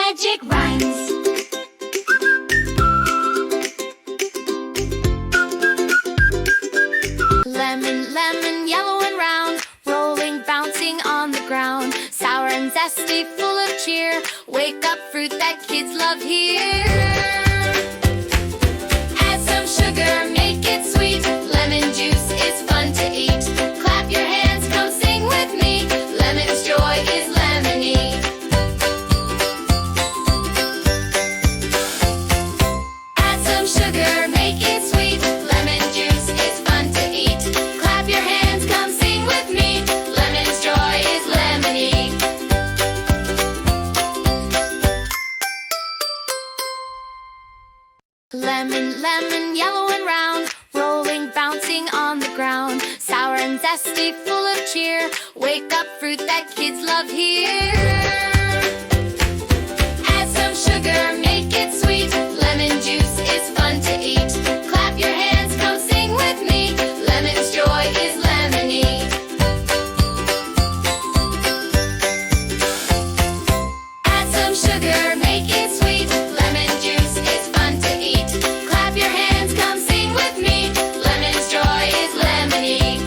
magic rhymes. Lemon, lemon, yellow and round, rolling, bouncing on the ground. Sour and zesty, full of cheer. Wake up, fruit that kids love here. Add some sugar, make it sweet. Lemon juice is fun to eat. Clap your hands, come sing with me. Lemon's joy is lemony. Add some sugar, make it sweet. Lemon juice is fun to eat. Clap your hands, come sing with me. Lemon's joy is lemony. Lemon, lemon, yellow and round, rolling, bouncing on the ground. Sour and zesty, full of cheer. Wake up, fruit that kids love here. Add some sugar, make it sweet. Lemon juice is fun to eat. Clap your hands, come sing with me. Lemon's joy is lemony. Add some sugar, make it sweet. Lemon juice is fun to eat. Clap your hands, come sing with me. Lemon's joy is lemony.